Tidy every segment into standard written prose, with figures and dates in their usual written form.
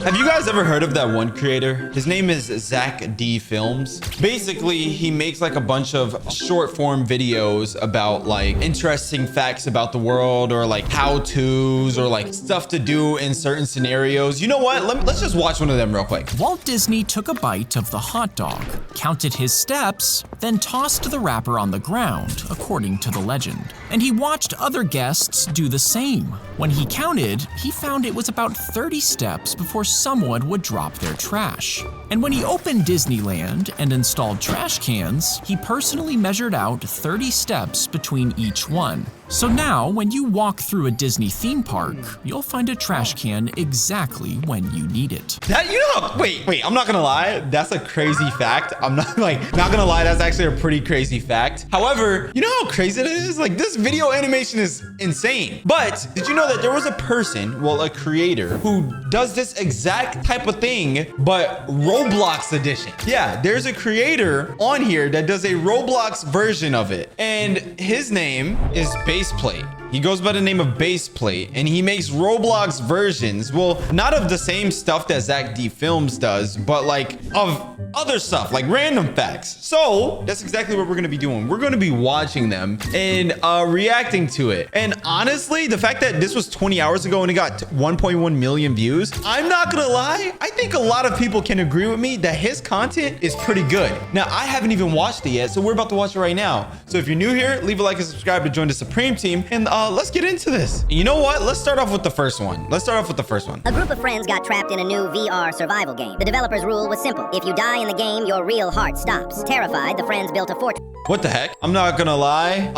Have you guys ever heard of that one creator? His name is Zack D Films. Basically, he makes like a bunch of short form videos about like interesting facts about the world or like how-tos or like stuff to do in certain scenarios. You know what? Let's just watch one of them real quick. Walt Disney took a bite of the hot dog, counted his steps, then tossed the wrapper on the ground, according to the legend. And he watched other guests do the same. When he counted, he found it was about 30 steps before someone would drop their trash. And when he opened Disneyland and installed trash cans, he personally measured out 30 steps between each one. So now, when you walk through a Disney theme park, you'll find a trash can exactly when you need it. That, you know, wait, I'm not gonna lie. That's a crazy fact. I'm not gonna lie. That's actually a pretty crazy fact. However, you know how crazy it is? Like, this video animation is insane. But did you know that there was a person, well, a creator, who does this exact type of thing, but Roblox edition? Yeah, there's a creator on here that does a Roblox version of it. And his name is Baseplate. He goes by the name of Baseplate, and he makes Roblox versions. Well, not of the same stuff that Zack D Films does, but like of other stuff, like random facts. So that's exactly what we're gonna be doing. We're gonna be watching them and reacting to it. And honestly, the fact that this was 20 hours ago and it got 1.1 million views, I'm not gonna lie, I think a lot of people can agree with me that his content is pretty good. Now, I haven't even watched it yet, so we're about to watch it right now. So if you're new here, leave a like and subscribe to join the Supreme team. And let's get into this. You know what? Let's start off with the first one. A group of friends got trapped in a new VR survival game. The developer's rule was simple. If you die in the game, your real heart stops. Terrified, the friends built a fortress. What the heck? I'm not gonna lie.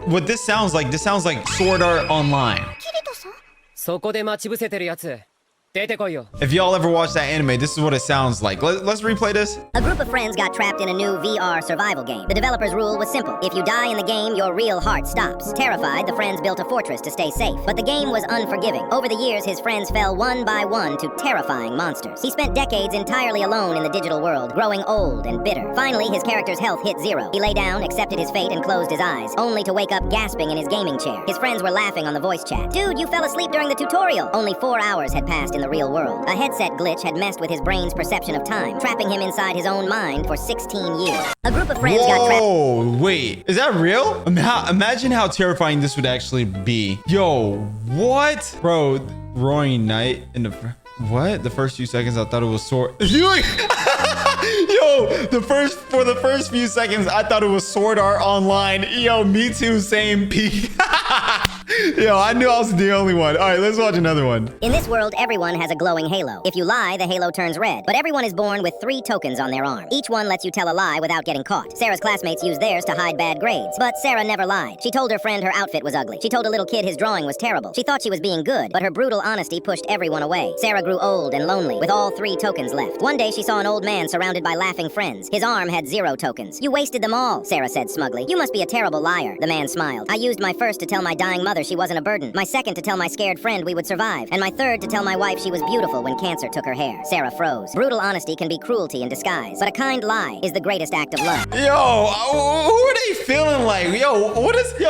What this sounds like Sword Art Online. If y'all ever watched that anime, this is what it sounds like. Let's replay this. A group of friends got trapped in a new VR survival game. The developer's rule was simple. If you die in the game, your real heart stops. Terrified, the friends built a fortress to stay safe. But the game was unforgiving. Over the years, his friends fell one by one to terrifying monsters. He spent decades entirely alone in the digital world, growing old and bitter. Finally, his character's health hit zero. He lay down, accepted his fate, and closed his eyes, only to wake up gasping in his gaming chair. His friends were laughing on the voice chat. Dude, you fell asleep during the tutorial. Only 4 hours had passed in the real world. A headset glitch had messed with his brain's perception of time, trapping him inside his own mind for 16 years. A group of friends got trapped. Whoa, wait, is that real? Imagine how terrifying this would actually be. Yo, what? Bro, roaring night in the... What? The first few seconds, I thought it was Sword... Yo, for the first few seconds, I thought it was Sword Art Online. Yo, me too, same peak. Yo, I knew I was the only one. All right, let's watch another one. In this world, everyone has a glowing halo. If you lie, the halo turns red. But everyone is born with 3 tokens on their arm. Each one lets you tell a lie without getting caught. Sarah's classmates used theirs to hide bad grades. But Sarah never lied. She told her friend her outfit was ugly. She told a little kid his drawing was terrible. She thought she was being good, but her brutal honesty pushed everyone away. Sarah grew old and lonely, with all 3 tokens left. One day, she saw an old man surrounded by laughing friends. His arm had 0 tokens. You wasted them all, Sarah said smugly. You must be a terrible liar, the man smiled. I used my first to tell my dying mother she wasn't a burden. My second to tell my scared friend we would survive. And my third to tell my wife she was beautiful when cancer took her hair. Sarah froze. Brutal honesty can be cruelty in disguise, but a kind lie is the greatest act of love. Yo, who are they feeling like? Yo,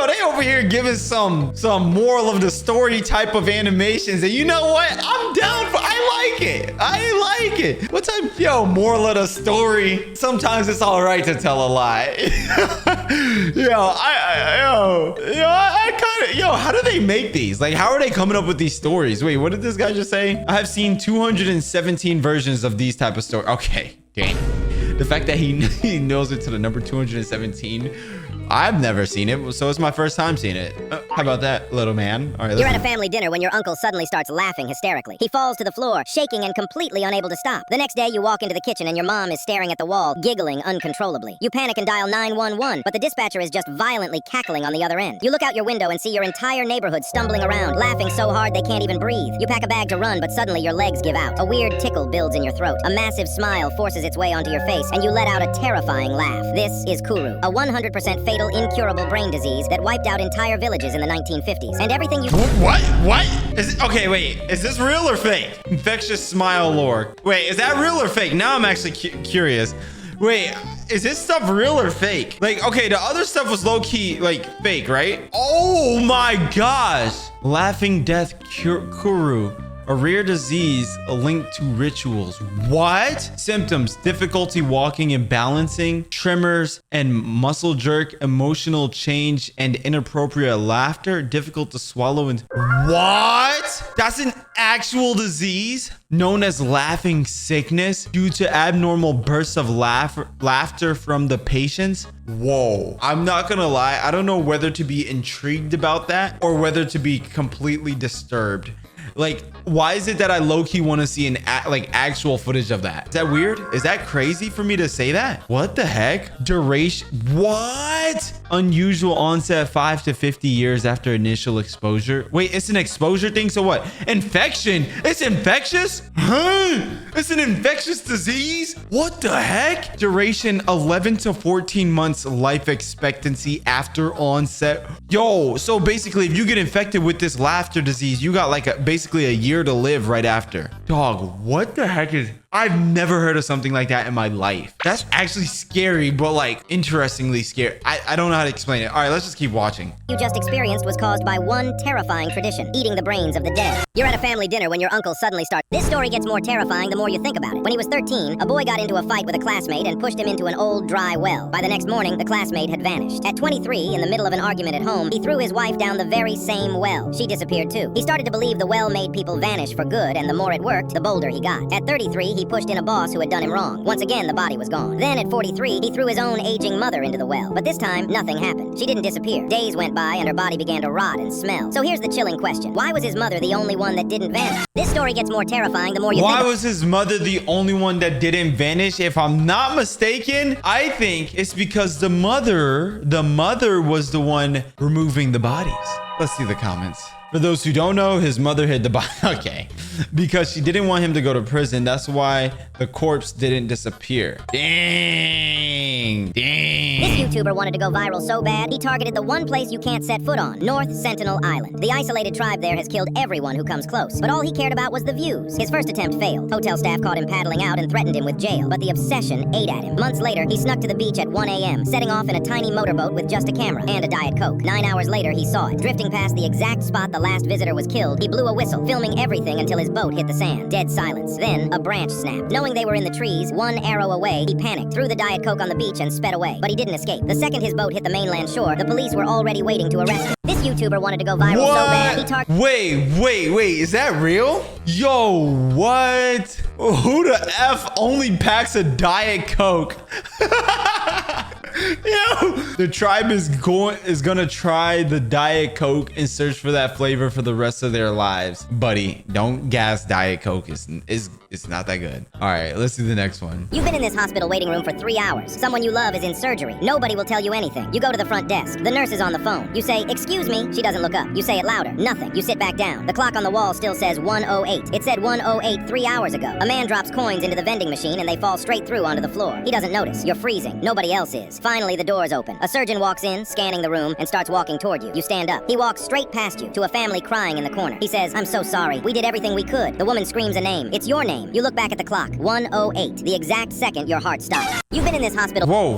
they over here giving some moral of the story type of animations. And you know what? I'm down for, I like it. What time? Yo, moral of the story. Sometimes it's all right to tell a lie. How do they make these? Like, how are they coming up with these stories? Wait, what did this guy just say? I have seen 217 versions of these type of stories. Okay, game. The fact that he knows it to the number 217. I've never seen it, so it's my first time seeing it. How about that, little man? All right, you're at a family dinner when your uncle suddenly starts laughing hysterically. He falls to the floor, shaking and completely unable to stop. The next day, you walk into the kitchen and your mom is staring at the wall, giggling uncontrollably. You panic and dial 911, but the dispatcher is just violently cackling on the other end. You look out your window and see your entire neighborhood stumbling around, laughing so hard they can't even breathe. You pack a bag to run, but suddenly your legs give out. A weird tickle builds in your throat. A massive smile forces its way onto your face, and you let out a terrifying laugh. This is Kuru, a 100% fatal, incurable brain disease that wiped out entire villages in the 1950s. And everything you... What? Okay, wait. Is this real or fake? Infectious smile lore. Wait, is that real or fake? Now I'm actually curious. Wait, is this stuff real or fake? Like, okay, the other stuff was low-key, like, fake, right? Oh my gosh. Laughing Death Kuru. A rare disease linked to rituals. What? Symptoms: difficulty walking and balancing, tremors and muscle jerk, emotional change and inappropriate laughter, difficult to swallow and... What? That's an actual disease known as laughing sickness due to abnormal bursts of laughter from the patients. Whoa. I'm not gonna lie. I don't know whether to be intrigued about that or whether to be completely disturbed. Like, why is it that I low-key want to see an actual footage of that? Is that weird? Is that crazy for me to say that? What the heck? Duration? What? Unusual onset 5 to 50 years after initial exposure. Wait, it's an exposure thing? So what? Infection? It's infectious? Huh? It's an infectious disease? What the heck? Duration 11 to 14 months life expectancy after onset. Yo, so basically if you get infected with this laughter disease, you got like basically a year to live right after. Dog, what the heck is... I've never heard of something like that in my life. That's actually scary, but like interestingly scary. I don't know how to explain it. All right, let's just keep watching. You just experienced was caused by one terrifying tradition: eating the brains of the dead. You're at a family dinner when your uncle suddenly starts. This story gets more terrifying the more you think about it. When he was 13, a boy got into a fight with a classmate and pushed him into an old dry well. By the next morning, the classmate had vanished. At 23, in the middle of an argument at home, he threw his wife down the very same well. She disappeared too. He started to believe the well made people vanish for good, and the more it worked, the bolder he got. At 33, he pushed in a boss who had done him wrong. Once again, the body was gone. Then at 43, he threw his own aging mother into the well. But this time, nothing happened. She didn't disappear. Days went by and her body began to rot and smell. So here's the chilling question. Why was his mother the only one that didn't vanish? This story gets more terrifying the more you think. Why was his mother the only one that didn't vanish? If I'm not mistaken, I think it's because the mother was the one removing the bodies. Let's see the comments. For those who don't know, his mother hid the body. Okay. Because she didn't want him to go to prison. That's why the corpse didn't disappear. Dang. This YouTuber wanted to go viral so bad, he targeted the one place you can't set foot on, North Sentinel Island. The isolated tribe there has killed everyone who comes close, but all he cared about was the views. His first attempt failed. Hotel staff caught him paddling out and threatened him with jail, but the obsession ate at him. Months later, he snuck to the beach at 1 a.m., setting off in a tiny motorboat with just a camera and a Diet Coke. 9 hours later, he saw it. Drifting past the exact spot the last visitor was killed, he blew a whistle, filming everything until his boat hit the sand. Dead silence. Then, a branch snapped. Knowing they were in the trees, 1 arrow away, he panicked, threw the Diet Coke on the beach and sped away. But he didn't escape. The second his boat hit the mainland shore, the police were already waiting to arrest him. This YouTuber wanted to go viral so bad, he targeted... Wait, is that real? Yo, what? Who the F only packs a Diet Coke? Yo, the tribe is gonna try the Diet Coke and search for that flavor for the rest of their lives. Buddy, don't gas Diet Coke. It's not that good. All right, let's do the next one. You've been in this hospital waiting room for 3 hours. Someone you love is in surgery. Nobody will tell you anything. You go to the front desk. The nurse is on the phone. You say, "Excuse me." She doesn't look up. You say it louder. Nothing. You sit back down. The clock on the wall still says 1:08. It said 1:08 3 hours ago. A man drops coins into the vending machine and they fall straight through onto the floor. He doesn't notice. You're freezing. Nobody else is. Finally, the doors open. A surgeon walks in, scanning the room, and starts walking toward you. You stand up. He walks straight past you to a family crying in the corner. He says, "I'm so sorry. We did everything we could." The woman screams a name. It's your name. You look back at the clock. 1:08. The exact second your heart stops. You've been in this hospital. Whoa.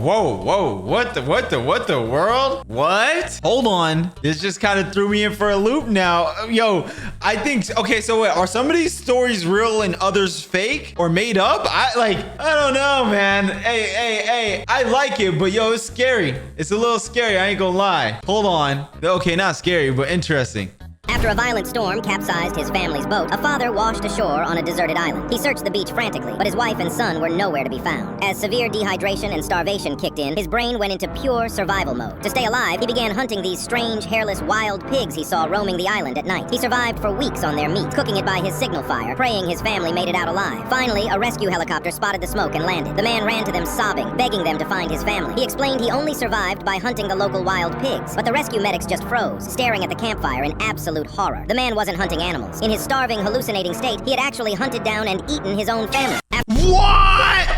What the world? What? Hold on. This just kind of threw me in for a loop now. Yo, I think, okay, so wait, are some of these stories real and others fake or made up? I don't know, man. Hey, I like it, but yo, it's scary. It's a little scary. I ain't gonna lie. Hold on. Okay, not scary, but interesting. After a violent storm capsized his family's boat, a father washed ashore on a deserted island. He searched the beach frantically, but his wife and son were nowhere to be found. As severe dehydration and starvation kicked in, his brain went into pure survival mode. To stay alive, he began hunting these strange, hairless, wild pigs he saw roaming the island at night. He survived for weeks on their meat, cooking it by his signal fire, praying his family made it out alive. Finally, a rescue helicopter spotted the smoke and landed. The man ran to them sobbing, begging them to find his family. He explained he only survived by hunting the local wild pigs, but the rescue medics just froze, staring at the campfire in absolute horror. The man wasn't hunting animals. In his starving, hallucinating state, he had actually hunted down and eaten his own family. What?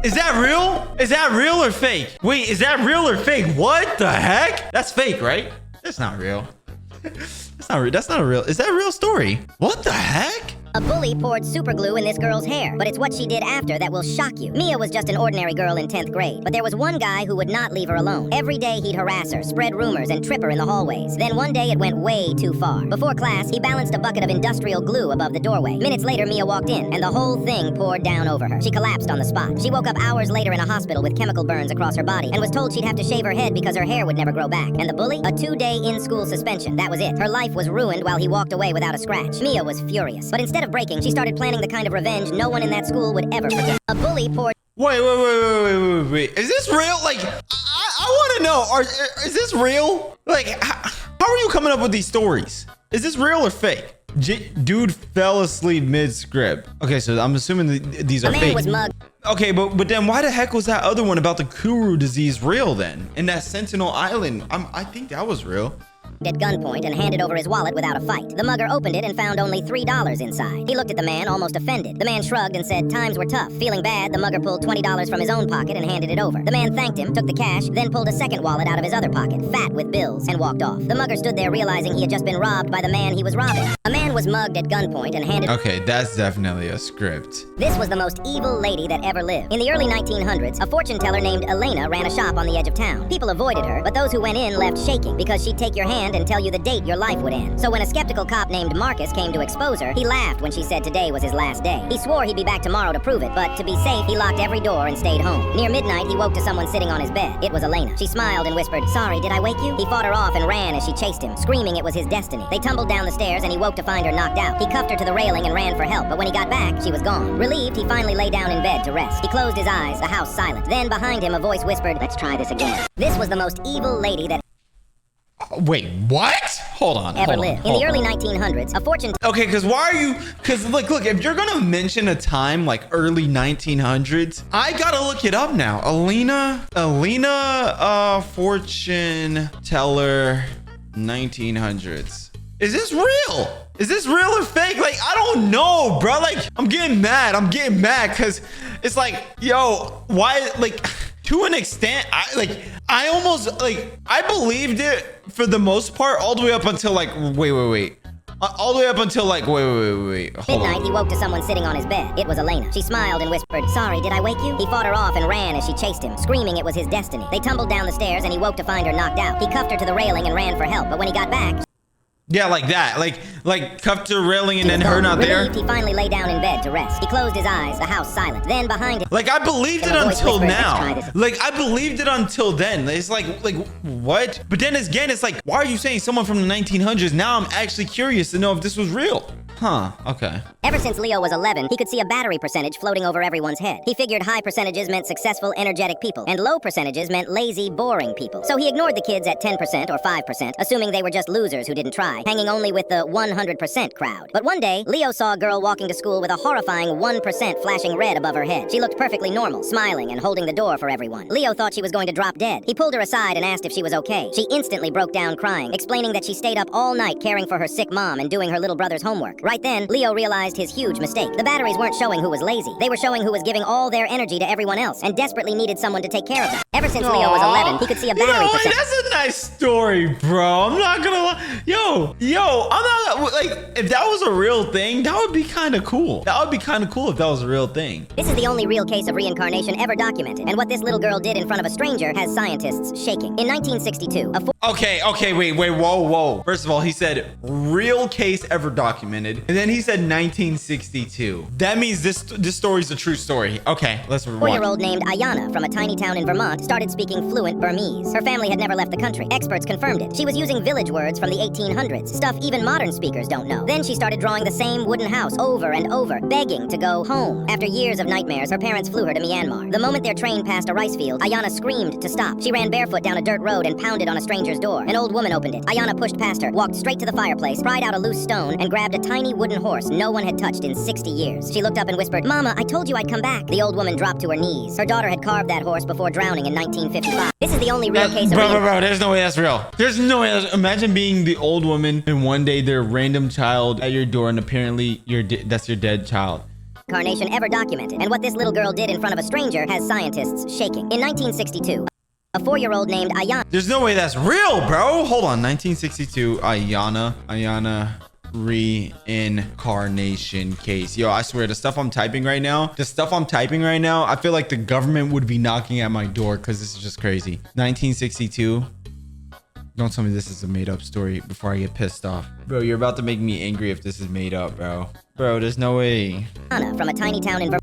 Is that real? Is that real or fake? Wait, is that real or fake? What the heck? That's fake, right? That's not real. That's not real. Is that a real story? What the heck? A bully poured super glue in this girl's hair, but it's what she did after that will shock you. Mia was just an ordinary girl in 10th grade, but there was one guy who would not leave her alone. Every day he'd harass her, spread rumors, and trip her in the hallways. Then one day it went way too far. Before class, he balanced a bucket of industrial glue above the doorway. Minutes later, Mia walked in, and the whole thing poured down over her. She collapsed on the spot. She woke up hours later in a hospital with chemical burns across her body, and was told she'd have to shave her head because her hair would never grow back. And the bully? A 2-day in-school suspension. That was it. Her life was ruined while he walked away without a scratch. Mia was furious. But instead of breaking, she started planning the kind of revenge no one in that school would ever forget. A bully poured... Wait. Is this real? Like, I want to know, is this real? Like, how are you coming up with these stories? Is this real or fake? Dude fell asleep mid-script. Okay, so I'm assuming these are fake. A man was mugged. Okay, but then why the heck was that other one about the Kuru disease real then? And that Sentinel Island, I think that was real. At gunpoint and handed over his wallet without a fight. The mugger opened it and found only $3 inside. He looked at the man, almost offended. The man shrugged and said times were tough. Feeling bad, the mugger pulled $20 from his own pocket and handed it over. The man thanked him, took the cash, then pulled a second wallet out of his other pocket, fat with bills, and walked off. The mugger stood there realizing he had just been robbed by the man he was robbing. A man was mugged at gunpoint and handed... Okay, that's definitely a script. This was the most evil lady that ever lived. In the early 1900s, a fortune teller named Elena ran a shop on the edge of town. People avoided her, but those who went in left shaking because she'd take your hand and tell you the date your life would end. So when a skeptical cop named Marcus came to expose her, he laughed when she said today was his last day. He swore he'd be back tomorrow to prove it, but to be safe, he locked every door and stayed home. Near midnight, he woke to someone sitting on his bed. It was Elena. She smiled and whispered, "Sorry, did I wake you?" He fought her off and ran as she chased him, screaming it was his destiny. They tumbled down the stairs and he woke to find her knocked out. He cuffed her to the railing and ran for help, but when he got back, she was gone. Relieved, he finally lay down in bed to rest. He closed his eyes, the house silent. Then behind him, a voice whispered, "Let's try this again." This was the most evil lady that... Wait, what? Hold on. Ever lived. In the early 1900s, a fortune... Okay, because why are you... Because, look, if you're going to mention a time like early 1900s, I got to look it up now. Elena, fortune teller, 1900s. Is this real? Is this real or fake? Like, I don't know, bro. Like, I'm getting mad because it's like, yo, why, like... To an extent, I almost, like, I believed it for the most part, all the way up until, like, wait. All the way up until, like, wait. Hold Midnight, on. he woke to someone sitting on his bed. It was Elena. She smiled and whispered, "Sorry, did I wake you?" He fought her off and ran as she chased him, screaming it was his destiny. They tumbled down the stairs and he woke to find her knocked out. He cuffed her to the railing and ran for help, but when he got back... Yeah, like that. Like cuffed to the railing and then her not there. Relieved, he finally lay down in bed to rest. He closed his eyes, the house silent. Then behind him... Like, I believed it until now. Like, I believed it until then. It's like, what? But then again, it's like, why are you saying someone from the 1900s? Now I'm actually curious to know if this was real. Huh, okay. Ever since Leo was 11, he could see a battery percentage floating over everyone's head. He figured high percentages meant successful, energetic people, and low percentages meant lazy, boring people. So he ignored the kids at 10% or 5%, assuming they were just losers who didn't try, hanging only with the 100% crowd. But one day, Leo saw a girl walking to school with a horrifying 1% flashing red above her head. She looked perfectly normal, smiling and holding the door for everyone. Leo thought she was going to drop dead. He pulled her aside and asked if she was okay. She instantly broke down crying, explaining that she stayed up all night caring for her sick mom and doing her little brother's homework. Right then, Leo realized his huge mistake. The batteries weren't showing who was lazy. They were showing who was giving all their energy to everyone else and desperately needed someone to take care of them. Ever since Leo was 11, he could see a battery percentage. That's a nice story, bro. I'm not gonna lie. Yo, I'm not, like, if that was a real thing, that would be kind of cool. That would be kind of cool if that was a real thing. This is the only real case of reincarnation ever documented, and what this little girl did in front of a stranger has scientists shaking. In 1962, Okay, wait, whoa. First of all, he said real case ever documented, and then he said 1962. That means this story's a true story. Okay, let's rewind. 4-year-old named Ayana from a tiny town in Vermont started speaking fluent Burmese. Her family had never left the country. Experts confirmed it. She was using village words from the 1800s, stuff even modern speakers don't know. Then she started drawing the same wooden house over and over, begging to go home. After years of nightmares, her parents flew her to Myanmar. The moment their train passed a rice field, Ayana screamed to stop. She ran barefoot down a dirt road and pounded on a stranger's door. An old woman opened it. Ayana pushed past her, walked straight to the fireplace, pried out a loose stone, and grabbed a tiny wooden horse no one had touched in 60 years. She looked up and whispered, "Mama, I told you I'd come back." The old woman dropped to her knees. Her daughter had carved that horse before drowning in 1955. This is the only real case of... Bro, there's no way that's real. There's no way. Imagine being the old woman and one day there's a random child at your door and apparently that's your dead child. Reincarnation ever documented, and what this little girl did in front of a stranger has scientists shaking. In 1962, a 4-year-old named Ayana... There's no way that's real, bro. Hold on. 1962, Ayana. Reincarnation case. Yo, I swear, the stuff I'm typing right now, I feel like the government would be knocking at my door because this is just crazy. 1962. Don't tell me this is a made-up story before I get pissed off. Bro, you're about to make me angry if this is made up, bro. Bro, there's no way. Anna from a tiny town in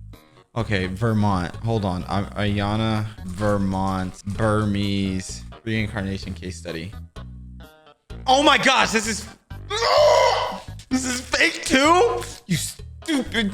Okay, Vermont. Hold on. Ayana, Vermont, Burmese reincarnation case study. Oh my gosh, this is... This is fake too? You stupid...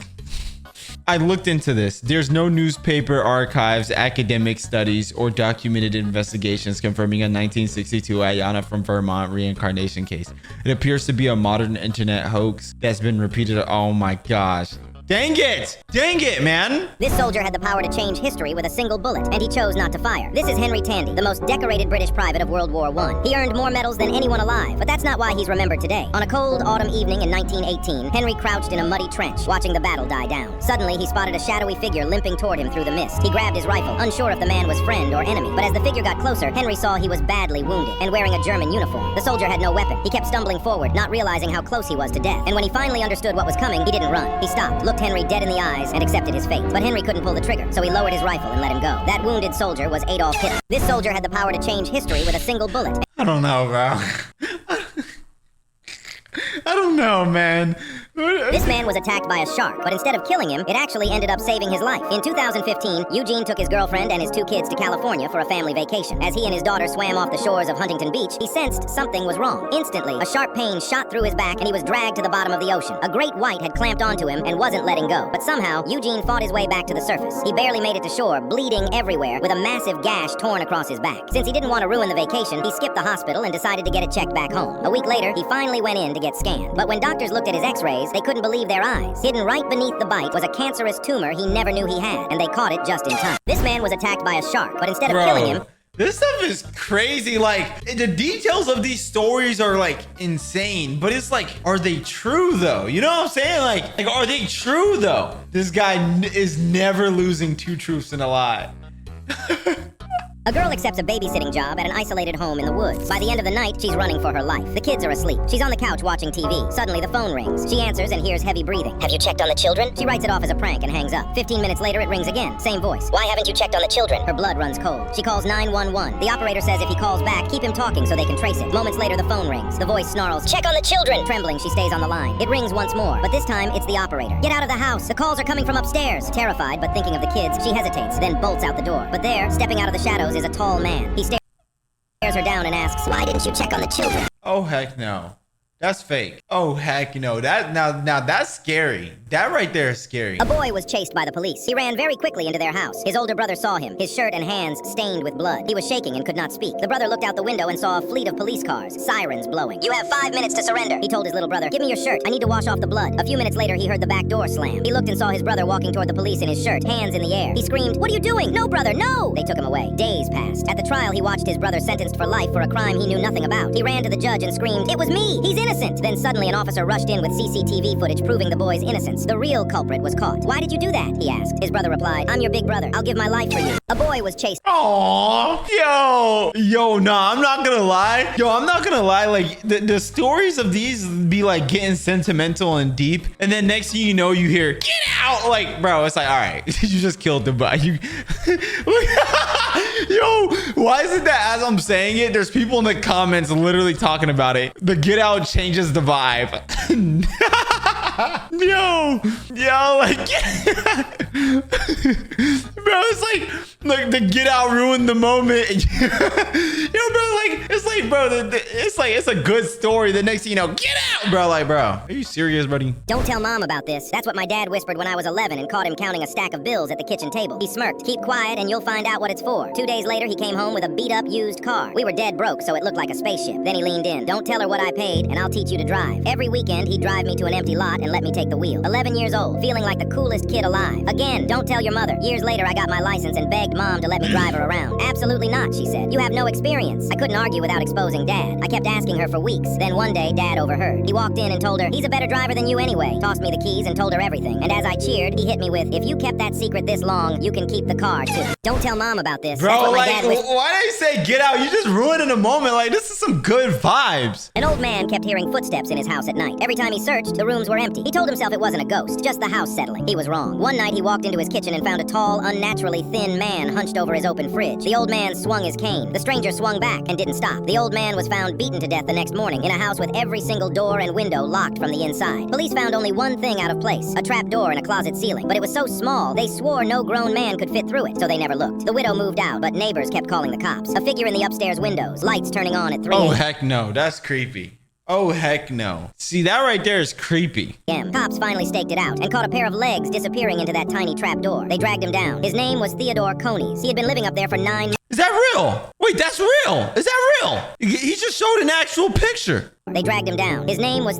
I looked into this. There's no newspaper archives, academic studies, or documented investigations confirming a 1962 Ayana from Vermont reincarnation case. It appears to be a modern internet hoax that's been repeated. Oh my gosh. Dang it! Dang it, man! This soldier had the power to change history with a single bullet, and he chose not to fire. This is Henry Tandy, the most decorated British private of World War I. He earned more medals than anyone alive, but that's not why he's remembered today. On a cold autumn evening in 1918, Henry crouched in a muddy trench, watching the battle die down. Suddenly, he spotted a shadowy figure limping toward him through the mist. He grabbed his rifle, unsure if the man was friend or enemy, but as the figure got closer, Henry saw he was badly wounded and wearing a German uniform. The soldier had no weapon. He kept stumbling forward, not realizing how close he was to death. And when he finally understood what was coming, he didn't run. He stopped, looked Henry dead in the eye, and accepted his fate. But Henry couldn't pull the trigger, so he lowered his rifle and let him go. That wounded soldier was Adolf Hitler. This soldier had the power to change history with a single bullet. I don't know, bro. I don't know, man. This man was attacked by a shark, but instead of killing him, it actually ended up saving his life. In 2015, Eugene took his girlfriend and his 2 kids to California for a family vacation. As he and his daughter swam off the shores of Huntington Beach, he sensed something was wrong. Instantly, a sharp pain shot through his back and he was dragged to the bottom of the ocean. A great white had clamped onto him and wasn't letting go. But somehow, Eugene fought his way back to the surface. He barely made it to shore, bleeding everywhere, with a massive gash torn across his back. Since he didn't want to ruin the vacation, he skipped the hospital and decided to get it checked back home. A week later, he finally went in to get scanned. But when doctors looked at his x-rays, they couldn't believe their eyes. Hidden right beneath the bite was a cancerous tumor he never knew he had, and they caught it just in time. This man was attacked by a shark, but instead of killing him... This stuff is crazy. Like, the details of these stories are, like, insane. But it's like, are they true, though? You know what I'm saying? Like are they true, though? This guy is never losing 2 truths and a lie. A girl accepts a babysitting job at an isolated home in the woods. By the end of the night, she's running for her life. The kids are asleep. She's on the couch watching TV. Suddenly, the phone rings. She answers and hears heavy breathing. Have you checked on the children? She writes it off as a prank and hangs up. 15 minutes later, it rings again. Same voice. Why haven't you checked on the children? Her blood runs cold. She calls 911. The operator says if he calls back, keep him talking so they can trace it. Moments later, the phone rings. The voice snarls, check on the children! Trembling, she stays on the line. It rings once more, but this time, it's the operator. Get out of the house. The calls are coming from upstairs. Terrified, but thinking of the kids, she hesitates, then bolts out the door. But there, stepping out of the shadows, is a tall man. He stares her down and asks, why didn't you check on the children? Oh, heck no. That's fake. Oh, heck no. Now that's scary. That right there is scary. A boy was chased by the police. He ran very quickly into their house. His older brother saw him, his shirt and hands stained with blood. He was shaking and could not speak. The brother looked out the window and saw a fleet of police cars, sirens blowing. You have 5 minutes to surrender. He told his little brother, give me your shirt. I need to wash off the blood. A few minutes later, he heard the back door slam. He looked and saw his brother walking toward the police in his shirt, hands in the air. He screamed, what are you doing? No, brother, no! They took him away. Days passed. At the trial, he watched his brother sentenced for life for a crime he knew nothing about. He ran to the judge and screamed, it was me! He's innocent! Then suddenly an officer rushed in with CCTV footage proving the boy's innocence. The real culprit was caught. Why did you do that? He asked. His brother replied, I'm your big brother. I'll give my life for you. A boy was chased. Aww. Yo, nah, I'm not gonna lie. Like, the stories of these be like getting sentimental and deep. And then next thing you know, you hear, get out. Like, bro, it's like, all right, you just killed the guy. Yo, why is it that as I'm saying it, there's people in the comments literally talking about it? The get out changes the vibe. yo, like, bro, it's like the get out ruined the moment. Yo, bro, like, it's like, bro, it's a good story. The next thing you know, get out, bro. Like, bro, are you serious, buddy? Don't tell mom about this. That's what my dad whispered when I was 11 and caught him counting a stack of bills at the kitchen table. He smirked. Keep quiet and you'll find out what it's for. 2 days later, he came home with a beat-up used car. We were dead broke, so it looked like a spaceship. Then he leaned in. Don't tell her what I paid, and I'll teach you to drive. Every weekend, he'd drive me to an empty lot and let me take the wheel. 11 years old, feeling like the coolest kid alive. Again, don't tell your mother. Years later, I got my license and begged mom to let me drive her around. Absolutely not, she said. You have no experience. I couldn't argue without experience. exposing Dad. I kept asking her for weeks. Then one day, Dad overheard. He walked in and told her, he's a better driver than you anyway. Tossed me the keys and told her everything. And as I cheered, he hit me with, if you kept that secret this long, you can keep the car too. Don't tell Mom about this. That's Bro, what my like, dad was. why do you say get out? You just ruining a moment. Like, this is some good vibes. An old man kept hearing footsteps in his house at night. Every time he searched, the rooms were empty. He told himself it wasn't a ghost, just the house settling. He was wrong. One night, he walked into his kitchen and found a tall, unnaturally thin man hunched over his open fridge. The old man swung his cane. The stranger swung back and didn't stop. The old man was found beaten to death the next morning in a house with every single door and window locked from the inside. Police found only one thing out of place, a trap door in a closet ceiling. But it was so small, they swore no grown man could fit through it, so they never looked. The widow moved out, but neighbors kept calling the cops. A figure in the upstairs windows, lights turning on at 3 Oh, a.m. heck no. That's creepy. Oh, heck no. See, that right there is creepy. Cops finally staked it out and caught a pair of legs disappearing into that tiny trap door. They dragged him down. His name was Theodore Conies. He had been living up there for 9 months. Is that real? Wait, that's real. Is that real? He just showed an actual picture. They dragged him down. His name was...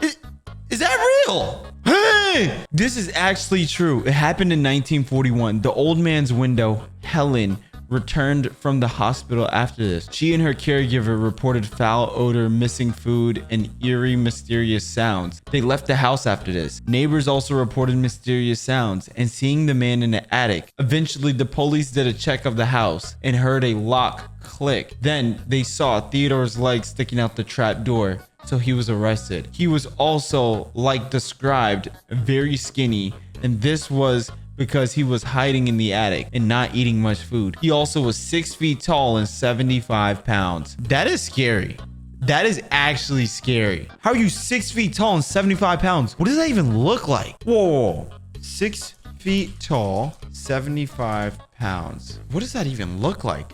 Is that real? Hey! This is actually true. It happened in 1941. The old man's window, Helen, returned from the hospital after this. She and her caregiver reported foul odor, missing food, and eerie, mysterious sounds. They left the house after this. Neighbors also reported mysterious sounds and seeing the man in the attic. Eventually, the police did a check of the house and heard a lock click. Then they saw Theodore's legs sticking out the trap door. So he was arrested. He was also, like described, very skinny, and this was because he was hiding in the attic and not eating much food. He also was 6 feet tall and 75 pounds. That is scary. That is actually scary. How are you 6 feet tall and 75 pounds? What does that even look like? Whoa. 6 feet tall, 75 pounds. What does that even look like?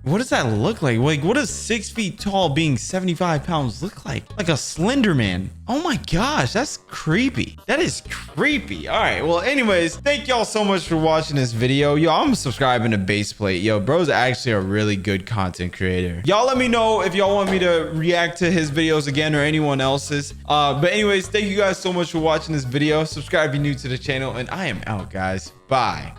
What does that look like? Like, what does 6 feet tall being 75 pounds look like? Like a slender man. Oh my gosh, that's creepy. That is creepy. All right, well, anyways, thank y'all so much for watching this video. Yo, I'm subscribing to Baseplate. Yo, bro's actually a really good content creator. Y'all let me know if y'all want me to react to his videos again or anyone else's. But anyways, thank you guys so much for watching this video. Subscribe if you're new to the channel, and I am out, guys. Bye.